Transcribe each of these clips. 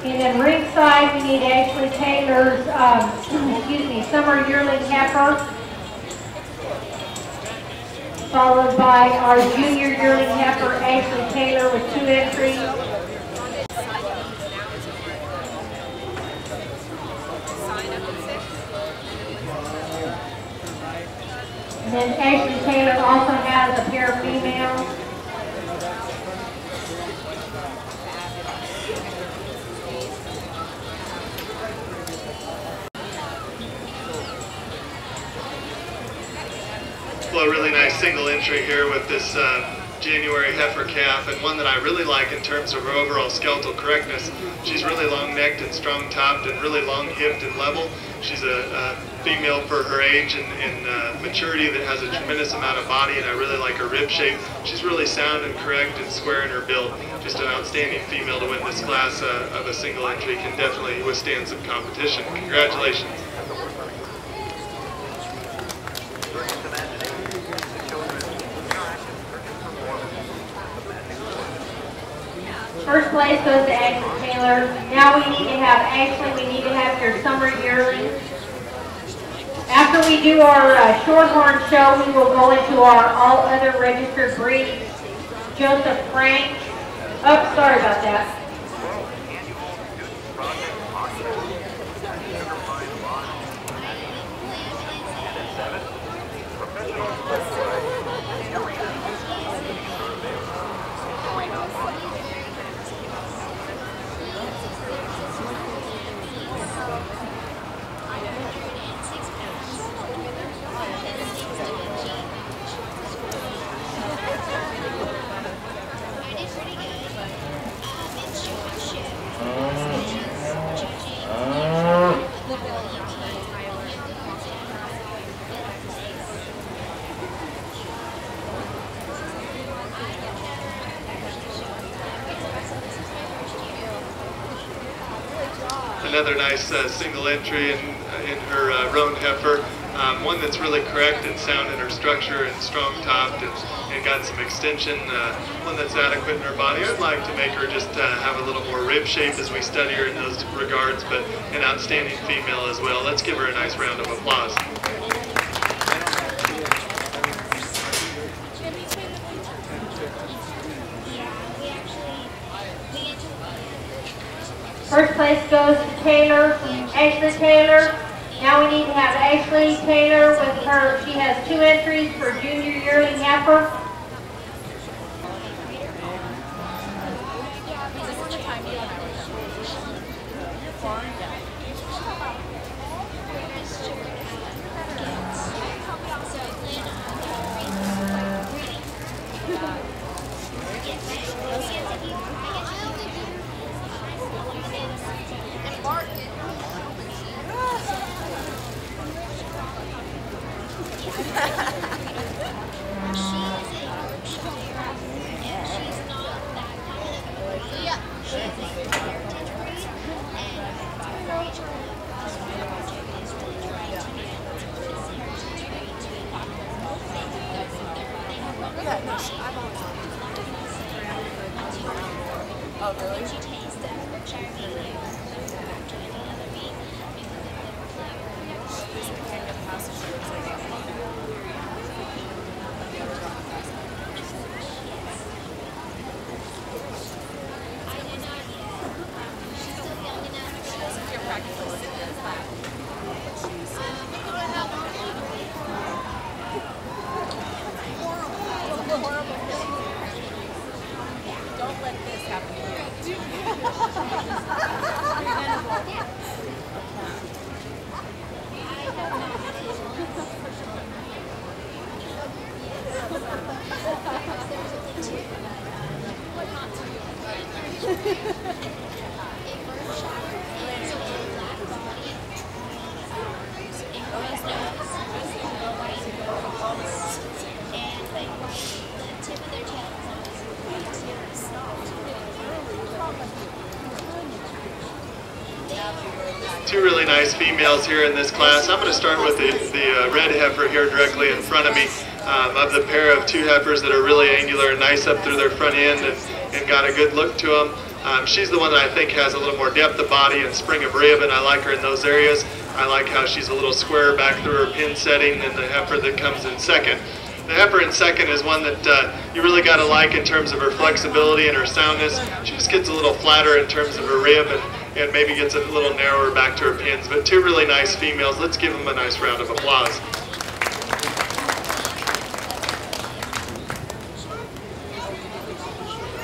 And then ringside, we need Ashley Taylor's, summer yearling heifer, followed by our junior yearling heifer, Ashley Taylor, with 2 entries. And then Ashley Taylor also has a pair of females. A really nice single entry here with this January heifer calf, and one that I really like in terms of her overall skeletal correctness. She's really long-necked and strong-topped and really long-hipped and level. She's a female for her age and maturity that has a tremendous amount of body, and I really like her rib shape. She's really sound and correct and square in her build. Just an outstanding female to win this class of a single entry. Can definitely withstand some competition. Congratulations. First place goes to Ashley Taylor. Now we need to have Ashley, we need to have your summer yearling. After we do our Shorthorn show, we will go into our all other registered breeds. Joseph Frank. Oh, sorry about that. Another nice single entry in her roan heifer, one that's really correct and sound in her structure and strong-topped and got some extension, one that's adequate in her body. I'd like to make her just have a little more rib shape as we study her in those regards, but an outstanding female as well. Let's give her a nice round of applause. First place goes to Taylor, Ashley Taylor. Now we need to have Ashley Taylor with her, she has 2 entries for junior yearling heifer. Oh, really? Don't let this happen to you. Two really nice females here in this class. I'm going to start with the red heifer here directly in front of me. Of the pair of 2 heifers that are really angular and nice up through their front end and got a good look to them. She's the one that I think has a little more depth of body and spring of rib, and I like her in those areas. I like how she's a little square back through her pin setting, and the heifer that comes in second. The heifer in second is one that you really got to like in terms of her flexibility and her soundness. She just gets a little flatter in terms of her rib and maybe gets a little narrower back to her pins. But two really nice females. Let's give them a nice round of applause.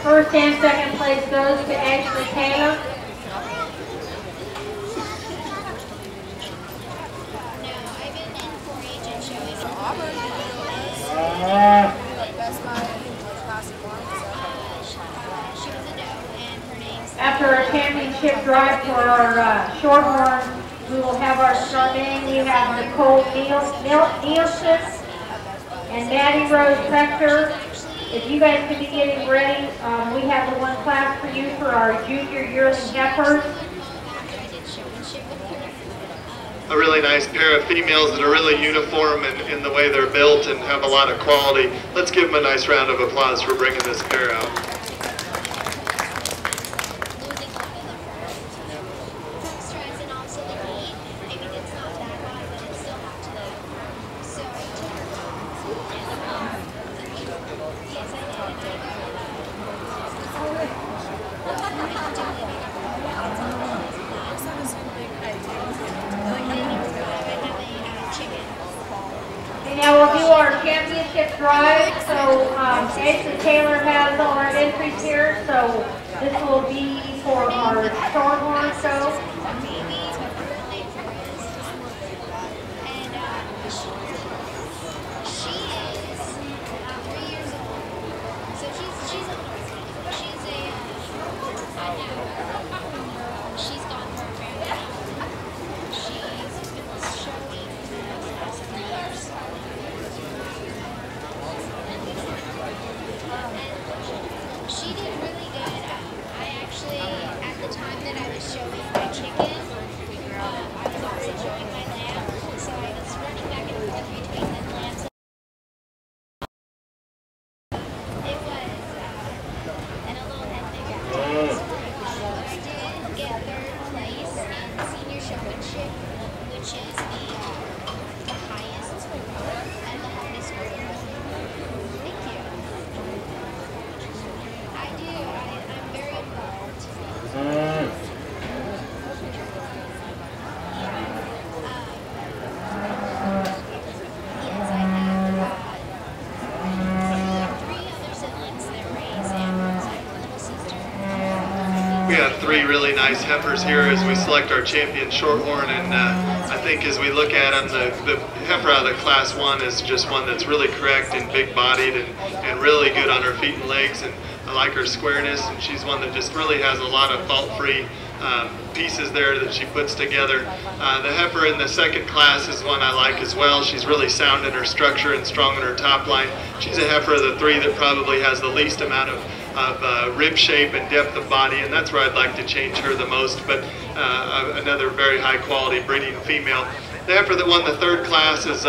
First and second place goes to Ashley Taylor. After our championship drive for our Shorthorn, we will have our start name. We have Nicole Nielsen and Maddie Rose Rector. If you guys could be getting ready, we have the one class for you for our junior yearling heifers. A really nice pair of females that are really uniform in the way they're built and have a lot of quality. Let's give them a nice round of applause for bringing this pair out. Now we'll do our championship drive. So Ashley Taylor has all our entries here. So this will be for our Shorthorn show. We have three really nice heifers here as we select our champion Shorthorn, and I think as we look at them, the heifer out of the Class 1 is just one that's really correct and big-bodied and really good on her feet and legs, and I like her squareness, and she's one that just really has a lot of fault-free pieces there that she puts together. The heifer in the second class is one I like as well. She's really sound in her structure and strong in her top line. She's a heifer of the three that probably has the least amount of rib shape and depth of body, and that's where I'd like to change her the most, but another very high quality breeding female. The heifer that won the third class is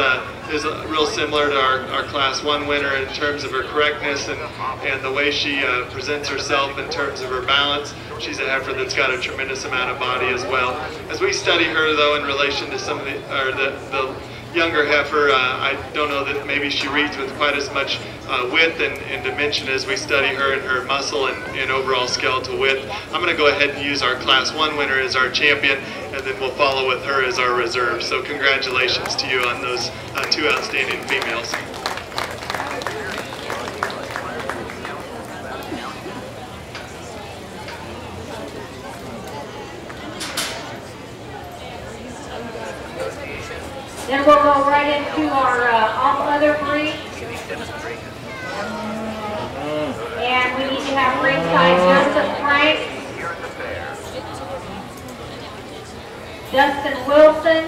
real similar to our Class 1 winner in terms of her correctness and the way she presents herself in terms of her balance. She's a heifer that's got a tremendous amount of body as well. As we study her though in relation to some of the younger heifer, I don't know that maybe she reads with quite as much width and dimension as we study her in her muscle and overall skeletal width. I'm going to go ahead and use our Class 1 winner as our champion, and then we'll follow with her as our reserve. So congratulations to you on those two outstanding females. Then we'll go right into our all other breed. And we need to have ringside Joseph Frank, Dustin Wilson,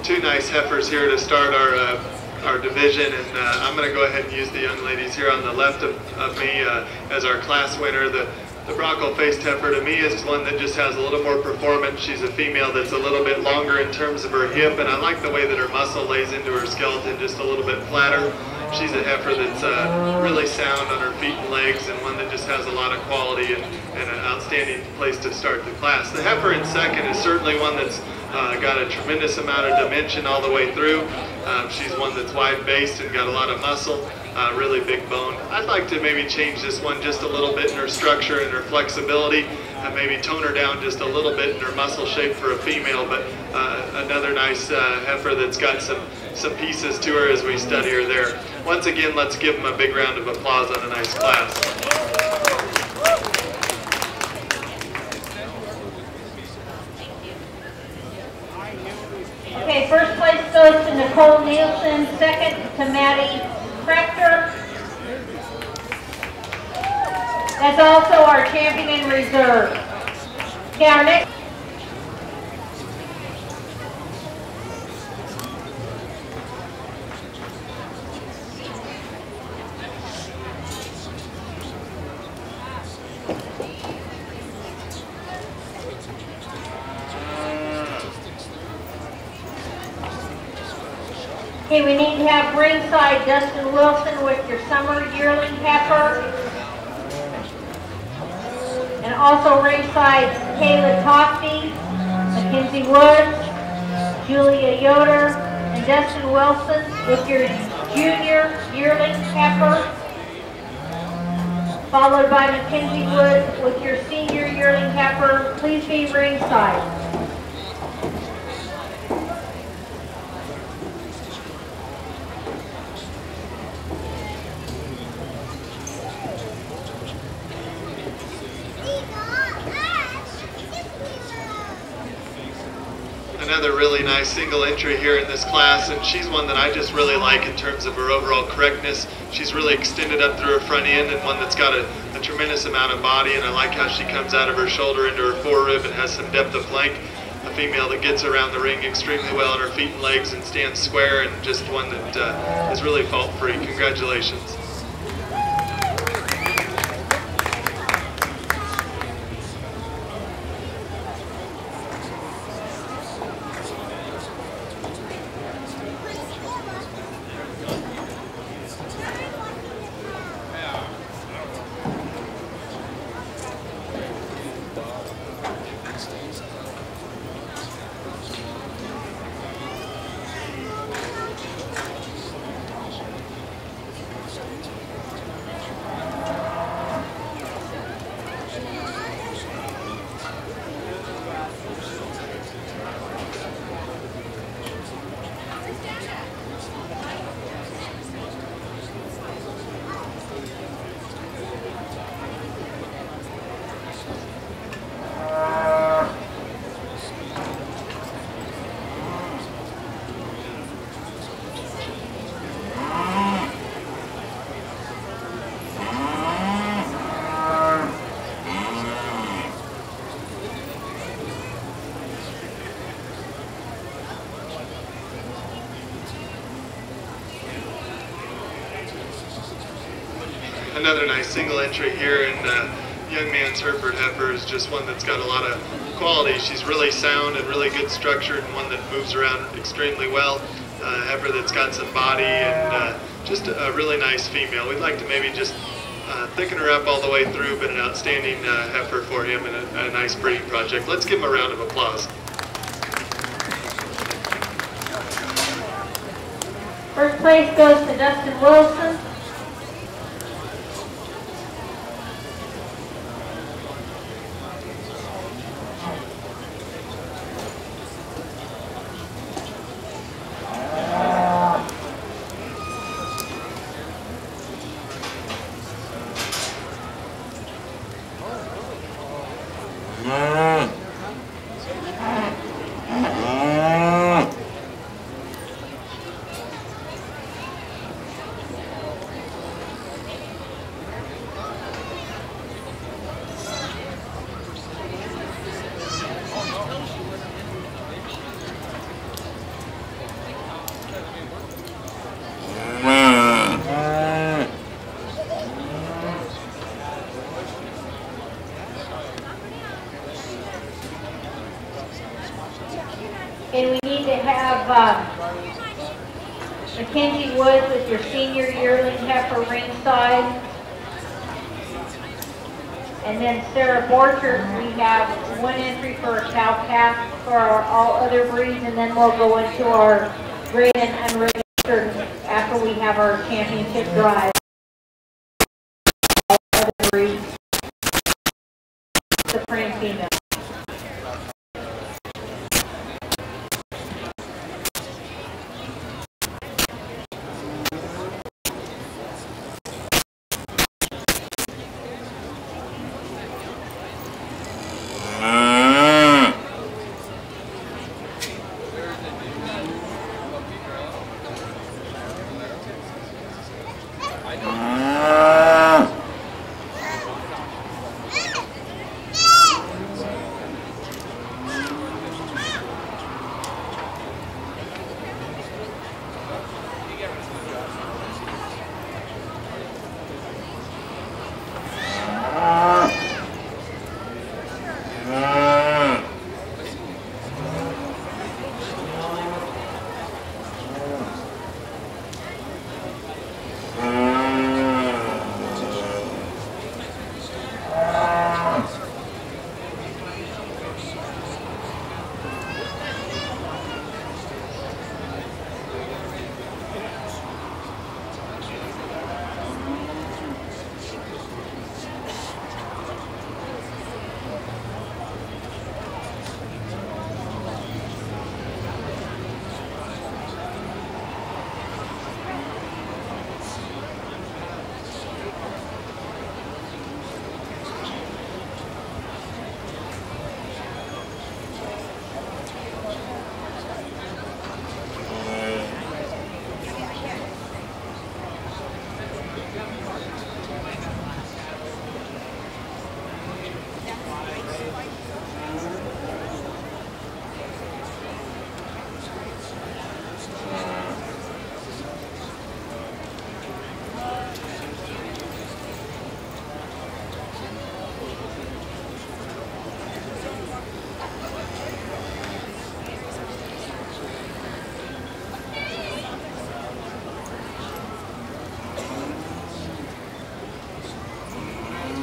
two nice heifers here to start our division, and I'm going to go ahead and use the young ladies here on the left of me as our class winner. The Bronco-faced heifer to me is one that just has a little more performance. She's a female that's a little bit longer in terms of her hip, and I like the way that her muscle lays into her skeleton just a little bit flatter. She's a heifer that's really sound on her feet and legs, and one that just has a lot of quality and an outstanding place to start the class. The heifer in second is certainly one that's got a tremendous amount of dimension all the way through. She's one that's wide-based and got a lot of muscle. Really big bone. I'd like to maybe change this one just a little bit in her structure and her flexibility, and maybe tone her down just a little bit in her muscle shape for a female, but another nice heifer that's got some pieces to her as we study her there. Once again, let's give them a big round of applause on a nice class. Okay, first place goes to Nicole Nielsen, second to Maddie Rector. That's also our champion in reserve. Okay, our next. Okay, we need to have ringside Dustin Wilson with your summer yearling heifer. And also ringside Kayla Tofty, Mackenzie Woods, Julia Yoder, and Dustin Wilson with your junior yearling heifer. Followed by Mackenzie Woods with your senior yearling heifer. Please be ringside. Another really nice single entry here in this class, and she's one that I just really like in terms of her overall correctness. She's really extended up through her front end, and one that's got a tremendous amount of body, and I like how she comes out of her shoulder into her forerib and has some depth of flank. A female that gets around the ring extremely well on her feet and legs and stands square, and just one that is really fault-free. Congratulations. Another nice single entry here in Young Man's Hereford heifer is just one that's got a lot of quality. She's really sound and really good structured, and one that moves around extremely well. Heifer that's got some body and just a really nice female. We'd like to maybe just thicken her up all the way through, but an outstanding heifer for him and a nice breeding project. Let's give him a round of applause. First place goes to Dustin Wilson. to have Mackenzie Woods with your senior yearling heifer ringside. And then Sarah Borchert, we have one entry for a cow calf for our all other breeds, and then we'll go into our graded and unregistered after we have our championship drive. All other breeds, the frame female.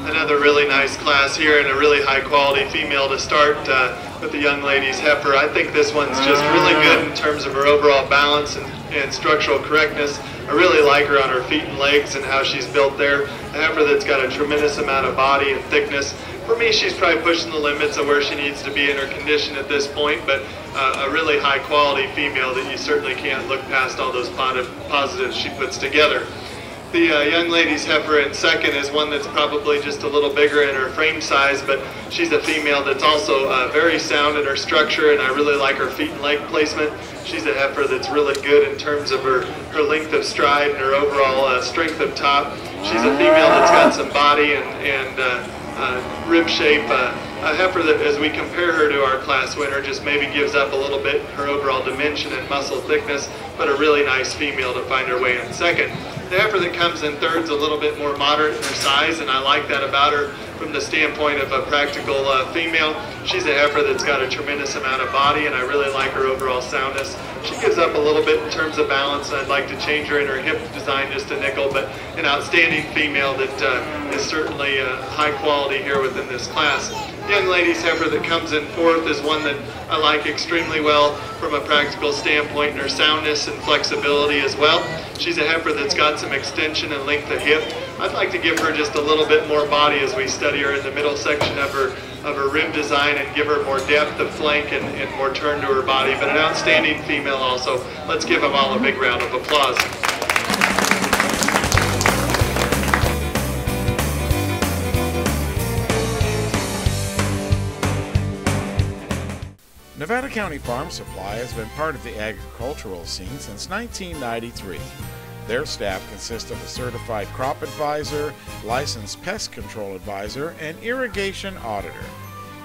Another really nice class here and a really high quality female to start with the young ladies heifer. I think this one's just really good in terms of her overall balance and structural correctness. I really like her on her feet and legs and how she's built there. A heifer that's got a tremendous amount of body and thickness. For me, she's probably pushing the limits of where she needs to be in her condition at this point, but a really high quality female that you certainly can't look past all those positives she puts together. The young lady's heifer in second is one that's probably just a little bigger in her frame size, but she's a female that's also very sound in her structure, and I really like her feet and leg placement. She's a heifer that's really good in terms of her length of stride and her overall strength of top. She's a female that's got some body and rib shape. A heifer that, as we compare her to our class winner, just maybe gives up a little bit in her overall dimension and muscle thickness, but a really nice female to find her way in second. The heifer that comes in third is a little bit more moderate in her size, and I like that about her from the standpoint of a practical female. She's a heifer that's got a tremendous amount of body, and I really like her overall soundness. She gives up a little bit in terms of balance, and I'd like to change her in her hip design just a nickel, but an outstanding female that is certainly high quality here within this class. The young lady's heifer that comes in fourth is one that I like extremely well from a practical standpoint in her soundness and flexibility as well. She's a heifer that's got some extension and length of hip. I'd like to give her just a little bit more body as we study her in the middle section of her rib design and give her more depth of flank and more turn to her body, but an outstanding female also. Let's give them all a big round of applause. Nevada County Farm Supply has been part of the agricultural scene since 1993. Their staff consists of a certified crop advisor, licensed pest control advisor, and irrigation auditor.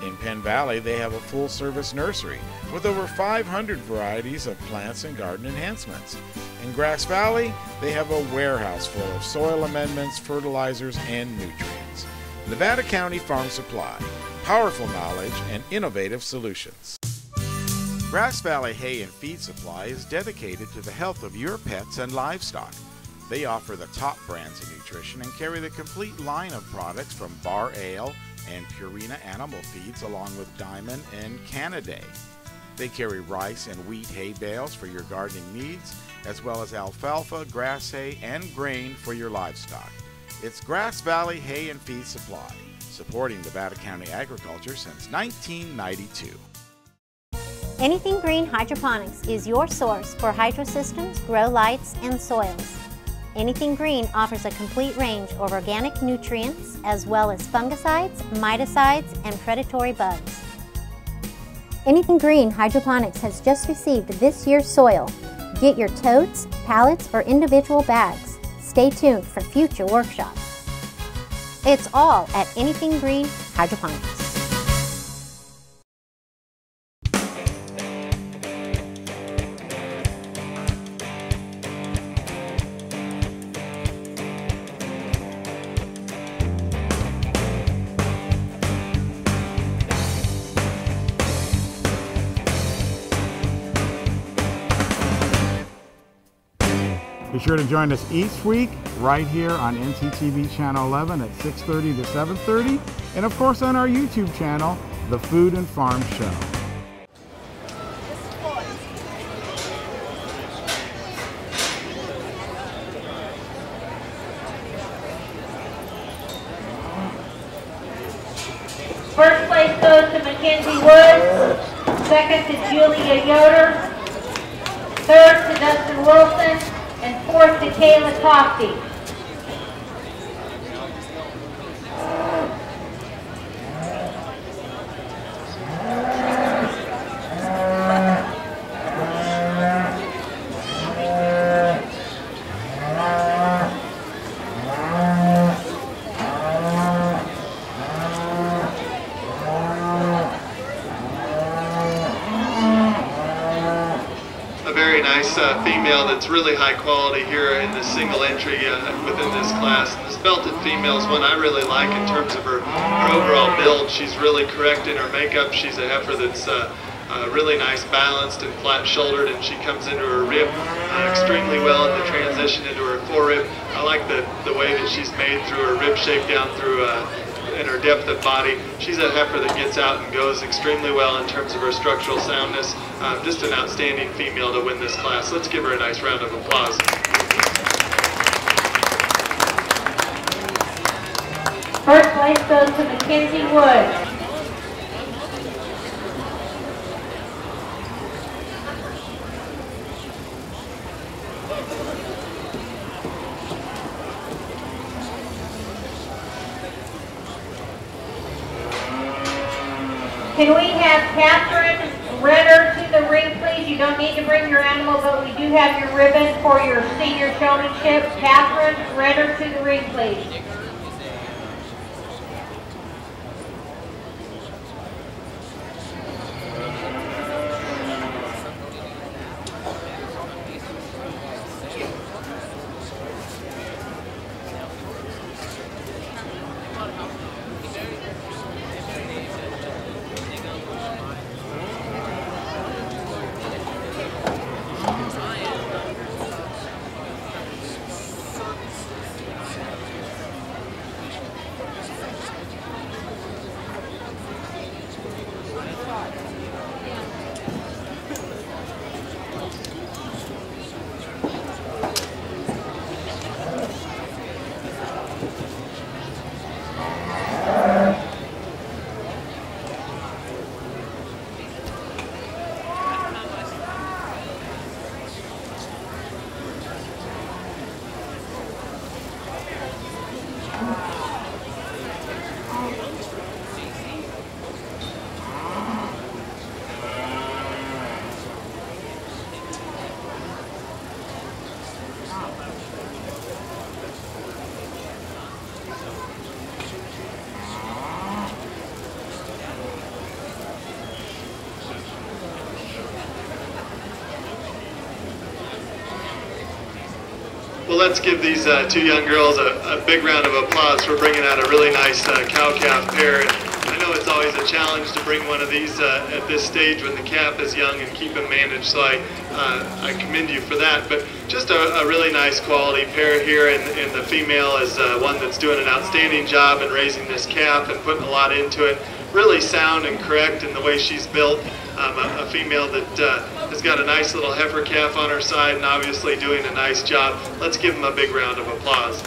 In Penn Valley, they have a full-service nursery with over 500 varieties of plants and garden enhancements. In Grass Valley, they have a warehouse full of soil amendments, fertilizers, and nutrients. Nevada County Farm Supply, powerful knowledge and innovative solutions. Grass Valley Hay and Feed Supply is dedicated to the health of your pets and livestock. They offer the top brands of nutrition and carry the complete line of products from Bar Ale and Purina Animal Feeds along with Diamond and Canaday. They carry rice and wheat hay bales for your gardening needs, as well as alfalfa, grass hay, and grain for your livestock. It's Grass Valley Hay and Feed Supply, supporting Nevada County agriculture since 1992. Anything Green Hydroponics is your source for hydro systems, grow lights, and soils. Anything Green offers a complete range of organic nutrients as well as fungicides, miticides, and predatory bugs. Anything Green Hydroponics has just received this year's soil. Get your totes, pallets, or individual bags. Stay tuned for future workshops. It's all at Anything Green Hydroponics. Be sure to join us each week right here on NCTV Channel 11 at 6:30 to 7:30, and of course on our YouTube channel, The Food and Farm Show. First place goes to Mackenzie Woods, second to Julia Yoder, third to Dustin Wilson, and fourth to Kayla Coffey. Female that's really high quality here in this single entry within this class. And this belted female is one I really like in terms of her overall build. She's really correct in her makeup. She's a heifer that's really nice balanced and flat shouldered, and she comes into her rib extremely well in the transition into her forerib. I like the way that she's made through her rib shape down through and her depth of body. She's a heifer that gets out and goes extremely well in terms of her structural soundness. Just an outstanding female to win this class. Let's give her a nice round of applause. First place goes to Mackenzie Woods. Can we have Catherine Renner to the ring, please? You don't need to bring your animal, but we do have your ribbon for your senior showmanship. Catherine Renner to the ring, please. Well, let's give these two young girls a big round of applause for bringing out a really nice cow-calf pair. And I know know it's always a challenge to bring one of these at this stage when the calf is young and keep him managed, so I commend you for that. But just a really nice quality pair here, and the female is one that's doing an outstanding job in raising this calf and putting a lot into it. Really sound and correct in the way she's built. A female that has got a nice little heifer calf on her side and obviously doing a nice job. Let's give them a big round of applause.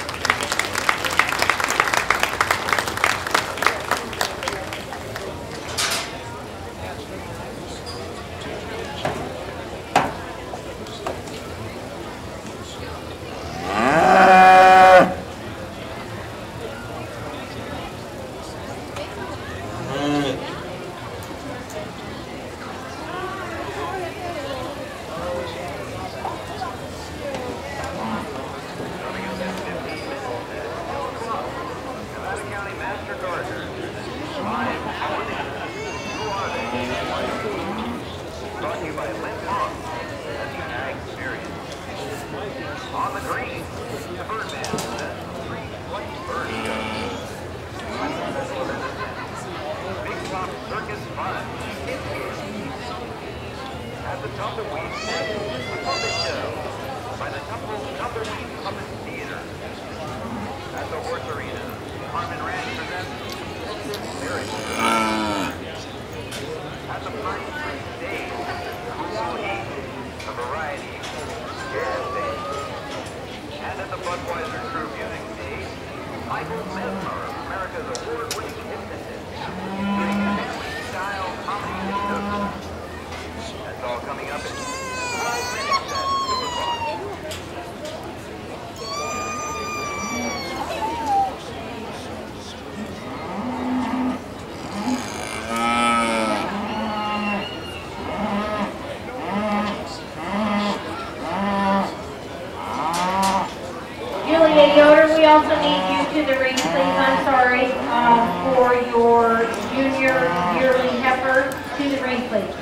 We also need you to the ring, please. I'm sorry, for your junior yearling heifer. To the ring, please.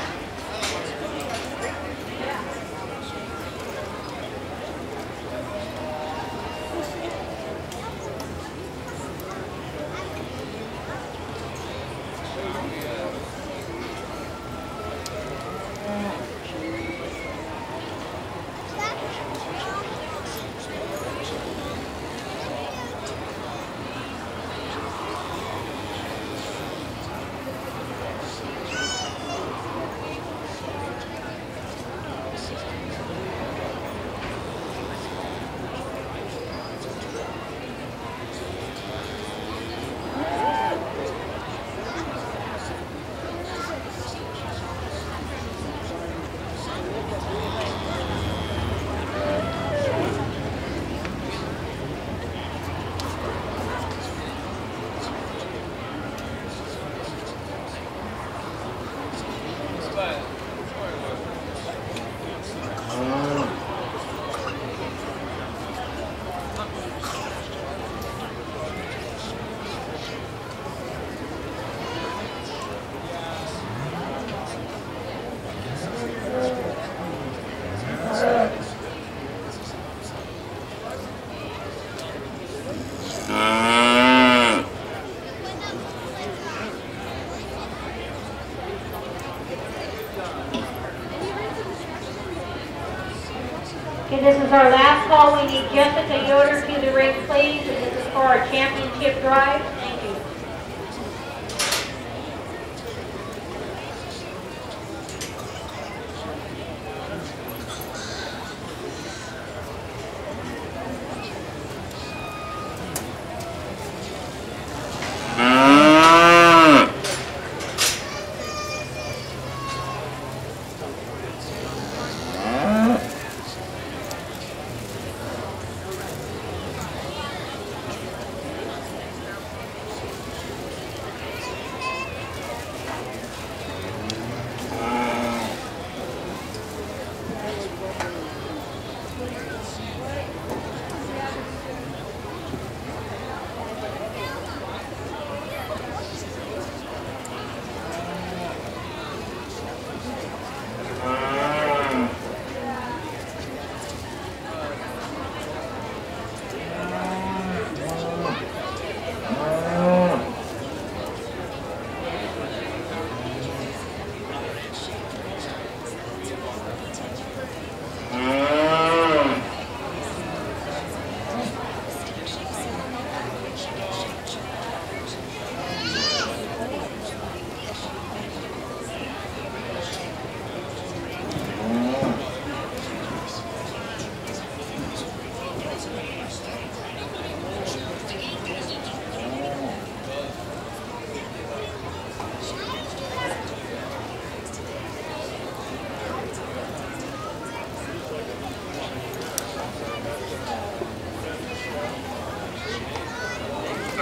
Okay, this is our last call. We need Jessica Yoder to the ring, please. And this is for our championship drive. Thank you.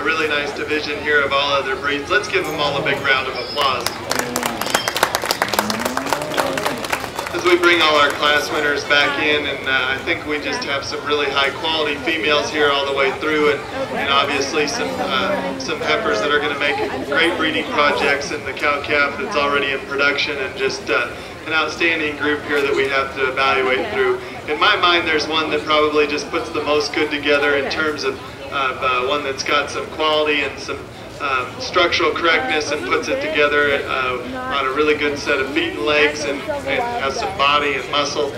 really nice division here of all other breeds. Let's give them all a big round of applause. As we bring all our class winners back in, and I think we just have some really high quality females here all the way through, and obviously some heifers that are going to make great breeding projects in the cow-calf that's already in production, and just an outstanding group here that we have to evaluate through. In my mind, there's one that probably just puts the most good together in terms of one that's got some quality and some structural correctness and puts it together on a really good set of feet and legs, and has some body and muscle.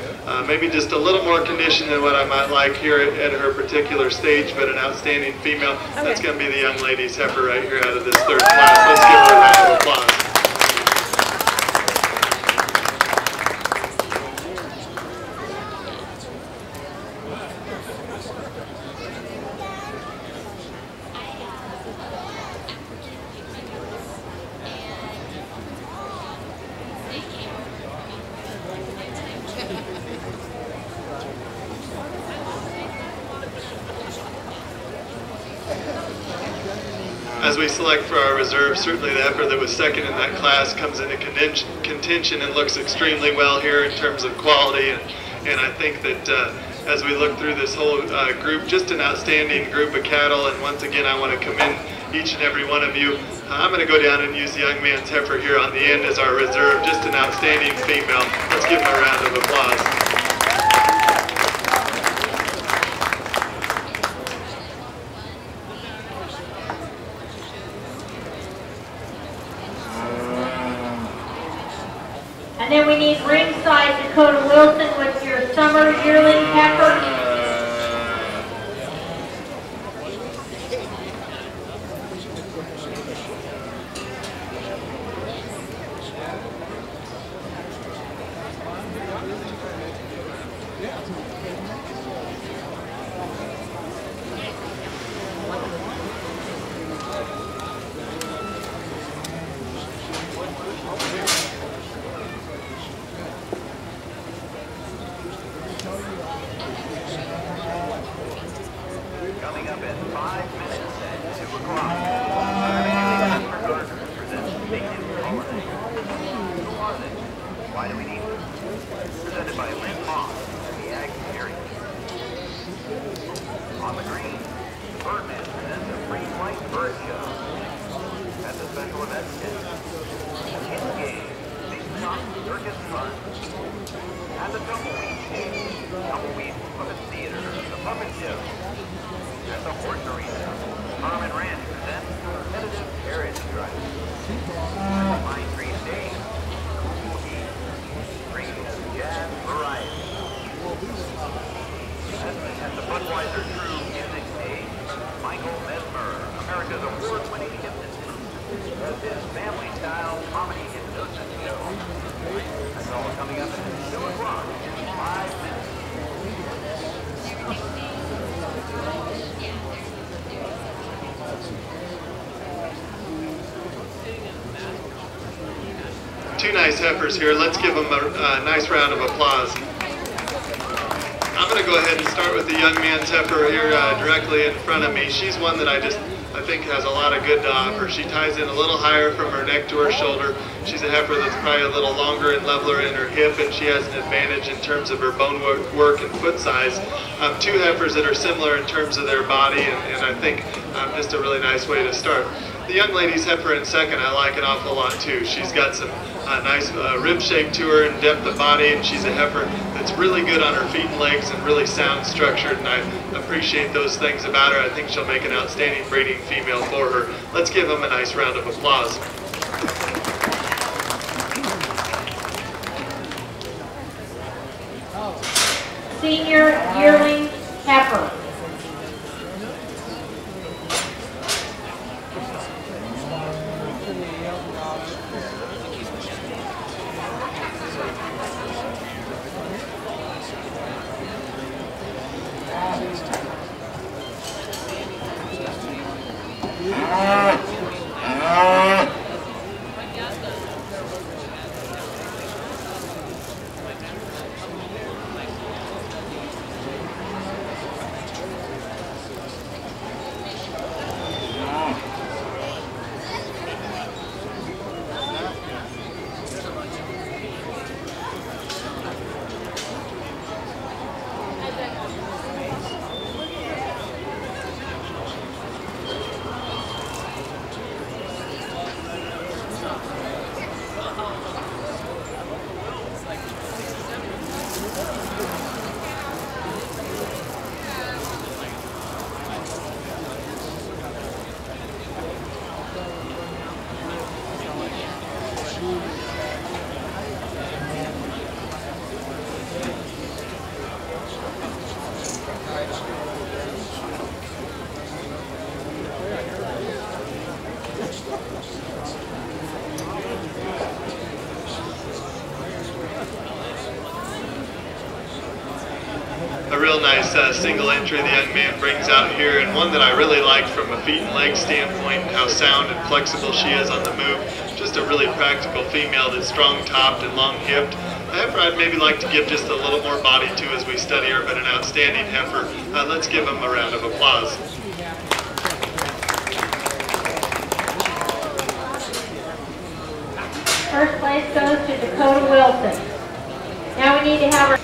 Maybe just a little more condition than what I might like here at her particular stage, but an outstanding female. That's going to be the young lady's heifer right here out of this third class. Let's give her a round of applause. As we select for our reserve, certainly the heifer that was second in that class comes into contention and looks extremely well here in terms of quality, and I think that as we look through this whole group, just an outstanding group of cattle, and once again I want to commend each and every one of you. I'm going to go down and use the young man's heifer here on the end as our reserve, just an outstanding female. Let's give him a round of applause. And then we need ringside Dakota Wilson with your summer yearling heifer. Coming up in 5 minutes at 2 o'clock. Why do we need it? Presented by Lynn Moss, the Ag Area. On the green, Birdman presents a free white bird show at the special event tent. In the game, big top circus fun. At the Tumbleweed Puppet Theater, the Puppet Show. At the Horse Arena, Farm and Ranch presents competitive carriage driving. At the Pine Tree Stage, Cool Heat, free jazz variety. At the Budweiser True Music Stage, Michael Mesmer, America's award-winning hypnotist, does his family-style comedy hypnosis show. That's all coming up at 2 o'clock in 5 minutes. Two nice heifers here. Let's give them a nice round of applause. I'm going to go ahead and start with the young man's heifer here directly in front of me. She's one that I think has a lot of good to offer. She ties in a little higher from her neck to her shoulder. She's a heifer that's probably a little longer and leveler in her hip, and she has an advantage in terms of her bone work and foot size. Two heifers that are similar in terms of their body, and I think just a really nice way to start. The young lady's heifer in second I like an awful lot too. She's got some nice rib shape to her and depth of body, and she's a heifer that's really good on her feet and legs and really sound structured, and I appreciate those things about her. I think she'll make an outstanding breeding female for her. Let's give them a nice round of applause. Senior yearling heifer. a real nice single entry the young man brings out here, and one that I really like from a feet and leg standpoint, how sound and flexible she is on the move. Just a really practical female that's strong-topped and long-hipped. A heifer I'd maybe like to give just a little more body to as we study her, but an outstanding heifer. Let's give him a round of applause. First place goes to Dakota Wilson. Now we need to have her.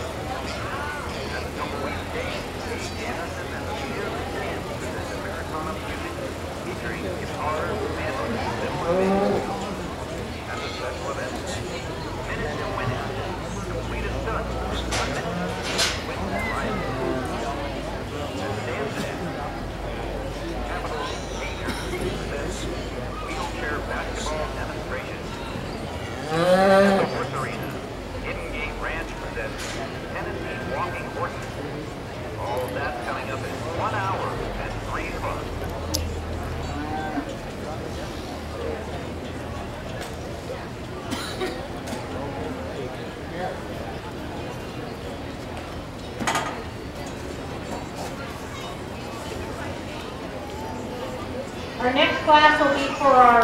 Our next class will be for our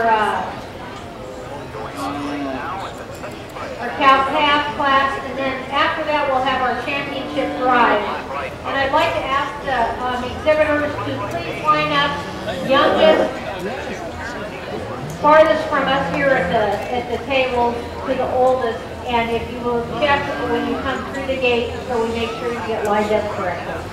cow-calf class, and then after that we'll have our championship drive. And I'd like to ask the exhibitors to please line up youngest, farthest from us here at the table to the oldest, and if you will check when you come through the gate so we make sure you get lined up correctly.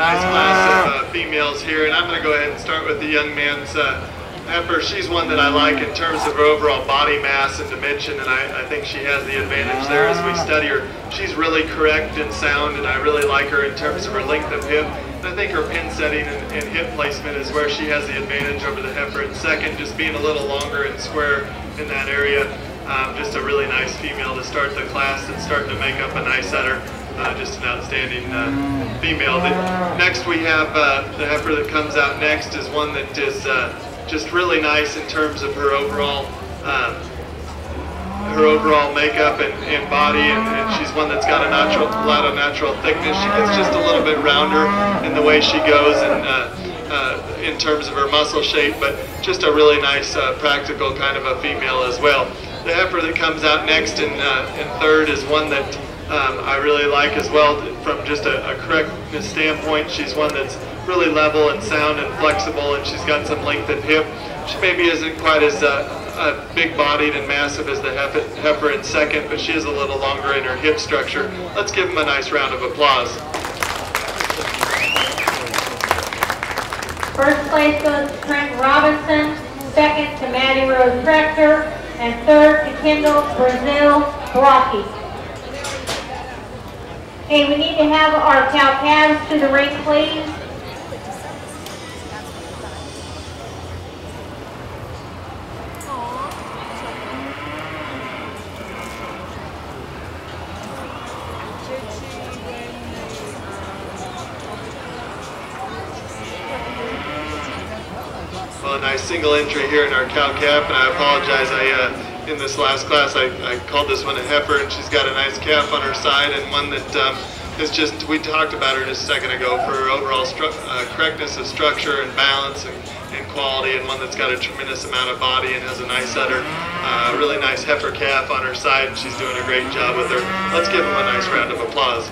Nice class of females here, and I'm going to go ahead and start with the young man's heifer. She's one that I like in terms of her overall body mass and dimension, and I think she has the advantage there as we study her. She's really correct and sound, and I really like her in terms of her length of hip. And I think her pin setting and hip placement is where she has the advantage over the heifer. And second, just being a little longer and square in that area. Just a really nice female to start the class and starting to make up a nice udder. Just an outstanding female. Next we have the heifer that comes out next is one that is just really nice in terms of her overall makeup and body, and she's one that's got a lot of natural thickness. She gets just a little bit rounder in the way she goes and in terms of her muscle shape, but just a really nice practical kind of a female as well. The heifer that comes out next and third is one that I really like as well from just a correctness standpoint. She's one that's really level and sound and flexible, and she's got some length in hip. She maybe isn't quite as big-bodied and massive as the heifer in second, but she is a little longer in her hip structure. Let's give them a nice round of applause. First place goes to Trent Robinson, second to Maddie Rose Tractor, and third to Kendall Brazil Blocky. Okay, we need to have our cow-calves to the ring, please. Well, a nice single entry here in our cow-calf, and I apologize. In this last class, I called this one a heifer, and she's got a nice calf on her side, and one that is just, we talked about her just a second ago, for her overall correctness of structure and balance and quality, and one that's got a tremendous amount of body and has a nice udder. Really nice heifer calf on her side, and she's doing a great job with her. Let's give them a nice round of applause.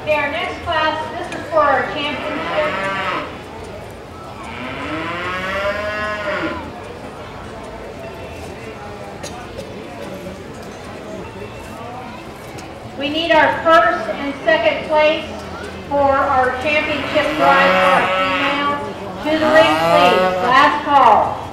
Okay, our next class, this is for our championship. We need our first and second place for our championship drive for our females. To the ring, please. Last call.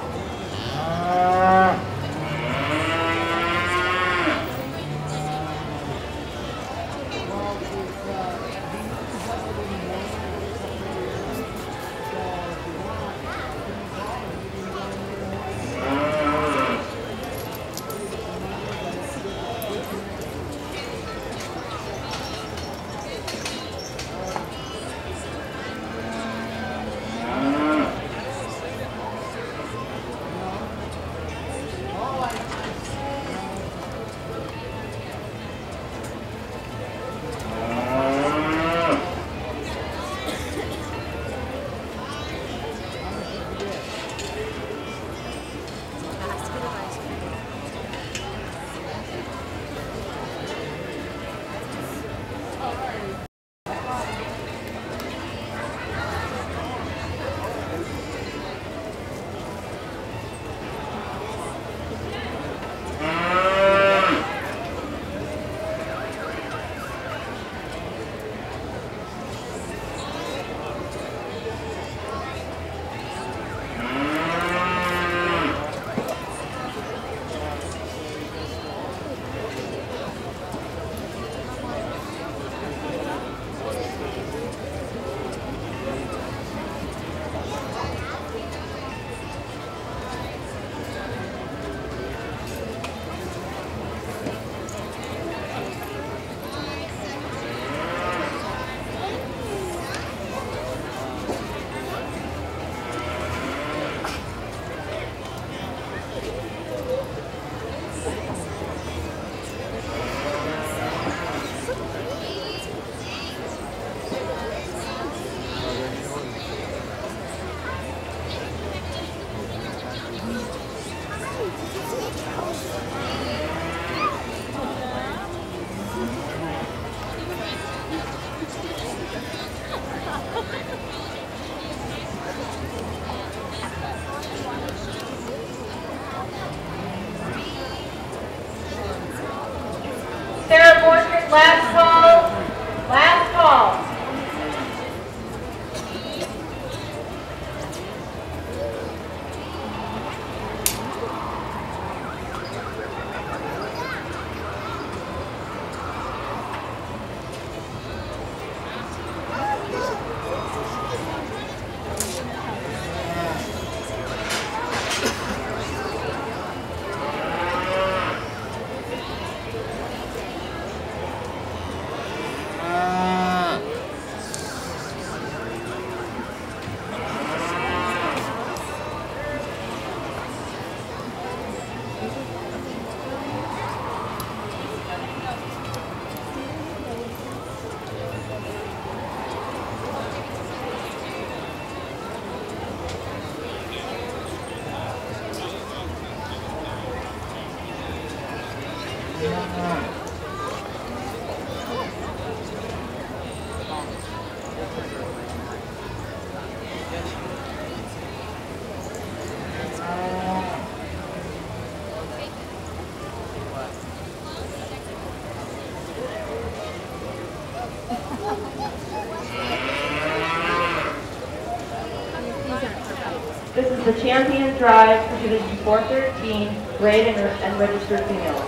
This is the Champion Drive for Division 413, grade and registered females.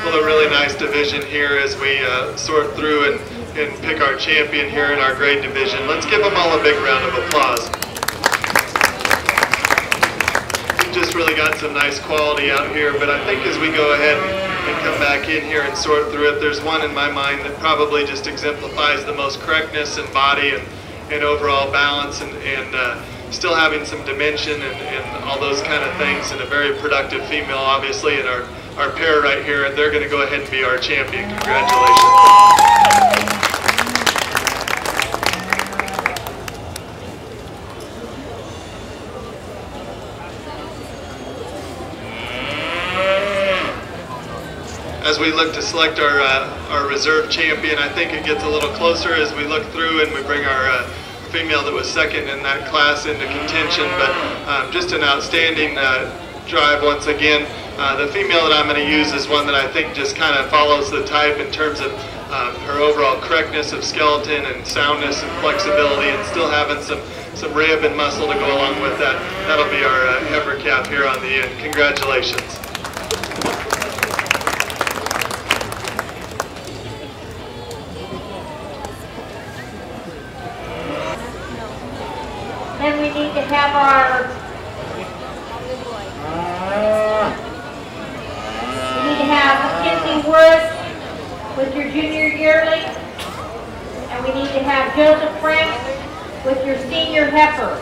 Well, a really nice division here as we sort through and pick our champion here in our grade division. Let's give them all a big round of applause. We've just really got some nice quality out here, but I think as we go ahead and come back in here and sort through it, there's one in my mind that probably just exemplifies the most correctness in body and overall balance and still having some dimension and all those kind of things, and a very productive female, obviously, in our pair right here, and they're going to go ahead and be our champion. Congratulations. As we look to select our reserve champion, I think it gets a little closer as we look through and we bring our female that was second in that class into contention, but just an outstanding drive once again. The female that I'm going to use is one that I think just kind of follows the type in terms of her overall correctness of skeleton and soundness and flexibility, and still having some rib and muscle to go along with that. That'll be our heifer calf here on the end. Congratulations. Then we need to have our Mackenzie Woods with your junior yearling, and we need to have Joseph Franks with your senior heifer.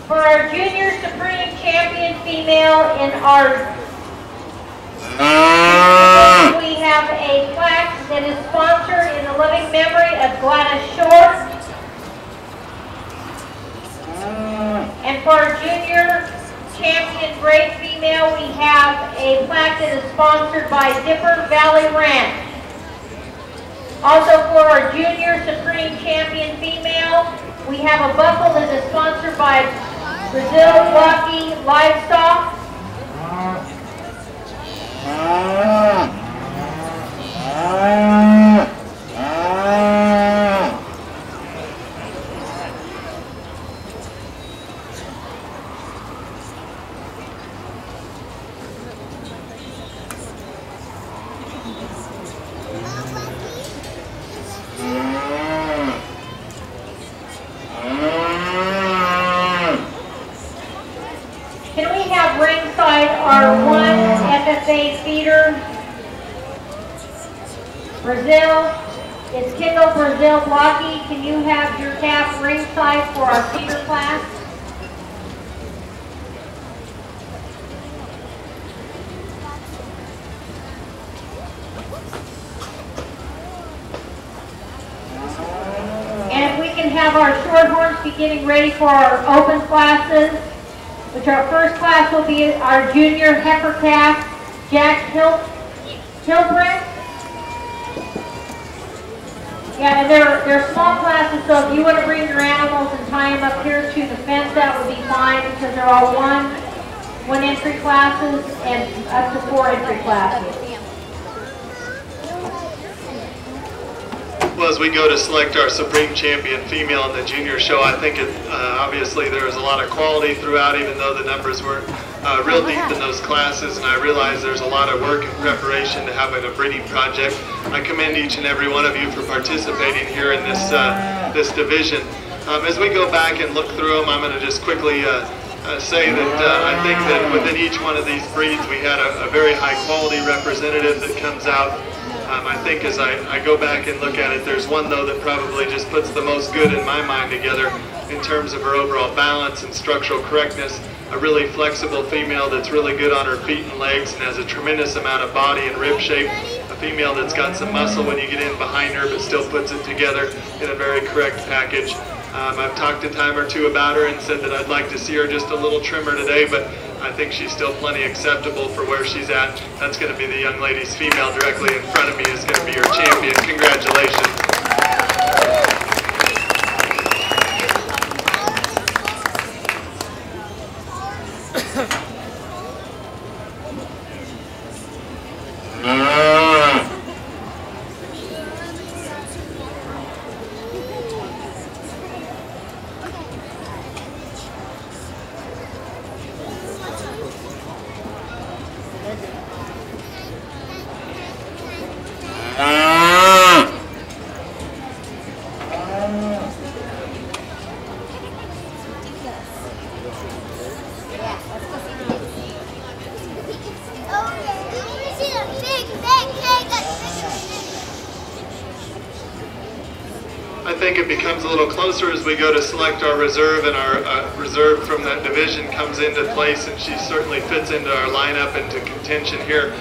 For our Junior Supreme Champion female in our we have a plaque that is sponsored in the living memory of Gladys Short. And for our Junior Champion grade female, we have a plaque that is sponsored by Dipper Valley Ranch. Also for our Junior Supreme Champion female, we have a buckle that is sponsored by Brazil Lucky Livestock. Can we have ringside our one FFA feeder? Brazil, it's Kendall Brazil Blocky. Can you have your calf ringside for our feeder class? And if we can have our shorthorns be getting ready for our open classes, which our first class will be our junior heifer calf, Jack Hilbrand. Yeah, and they're small classes, so if you want to bring your animals and tie them up here to the fence, that would be fine, because they're all one entry classes and up to 4 entry classes. Well, as we go to select our Supreme Champion female in the junior show, I think obviously there was a lot of quality throughout, even though the numbers weren't real deep in those classes, and I realize there's a lot of work and preparation to having a breeding project. I commend each and every one of you for participating here in this this division. As we go back and look through them, I'm going to just quickly say that I think that within each one of these breeds we had a very high quality representative that comes out. I think as I go back and look at it, there's one though that probably just puts the most good in my mind together in terms of her overall balance and structural correctness. A really flexible female that's really good on her feet and legs and has a tremendous amount of body and rib shape. A female that's got some muscle when you get in behind her but still puts it together in a very correct package. I've talked a time or two about her and said that I'd like to see her just a little trimmer today, but I think she's still plenty acceptable for where she's at. That's going to be the young lady's female directly in front of me is going to be her champion. Congratulations. I think it becomes a little closer as we go to select our reserve, and our reserve from that division comes into place, and she certainly fits into our lineup into contention here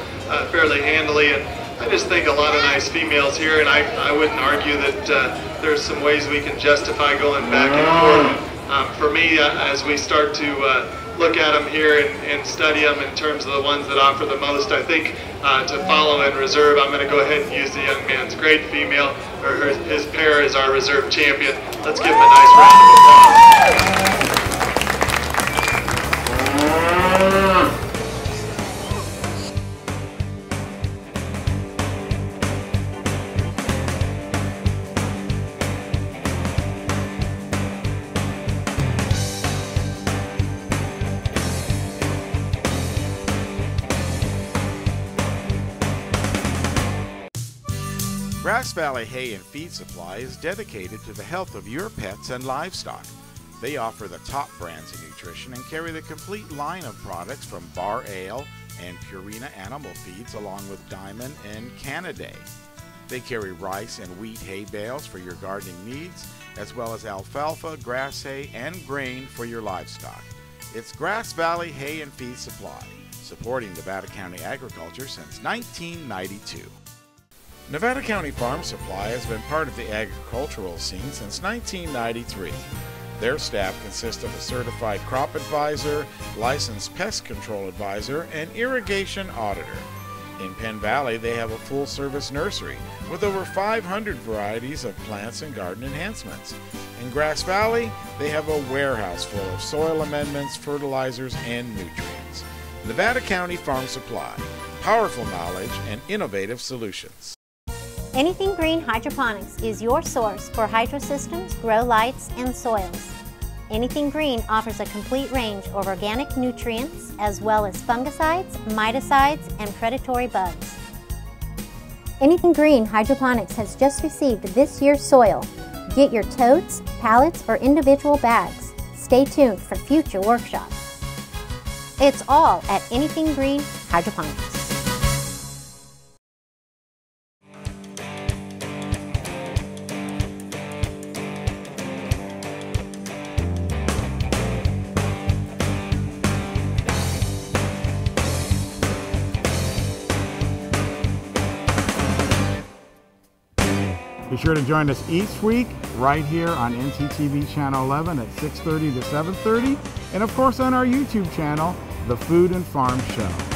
fairly handily. And I just think a lot of nice females here, and I wouldn't argue that there's some ways we can justify going back and forth. For me, as we start to look at them here and study them in terms of the ones that offer the most, I think to follow in reserve, I'm going to go ahead and use the young man's great female, or his pair as our reserve champion. Let's give him a nice round of applause. Grass Valley Hay and Feed Supply is dedicated to the health of your pets and livestock. They offer the top brands of nutrition and carry the complete line of products from Bar Ale and Purina Animal Feeds along with Diamond and Canaday. They carry rice and wheat hay bales for your gardening needs, as well as alfalfa, grass hay, and grain for your livestock. It's Grass Valley Hay and Feed Supply, supporting Nevada County agriculture since 1992. Nevada County Farm Supply has been part of the agricultural scene since 1993. Their staff consists of a certified crop advisor, licensed pest control advisor, and irrigation auditor. In Penn Valley, they have a full-service nursery with over 500 varieties of plants and garden enhancements. In Grass Valley, they have a warehouse full of soil amendments, fertilizers, and nutrients. Nevada County Farm Supply, powerful knowledge and innovative solutions. Anything Green Hydroponics is your source for hydro systems, grow lights, and soils. Anything Green offers a complete range of organic nutrients as well as fungicides, miticides, and predatory bugs. Anything Green Hydroponics has just received this year's soil. Get your totes, pallets, or individual bags. Stay tuned for future workshops. It's all at Anything Green Hydroponics. Be sure to join us each week right here on NCTV Channel 11 at 6:30 to 7:30, and of course on our YouTube channel, The Food and Farm Show.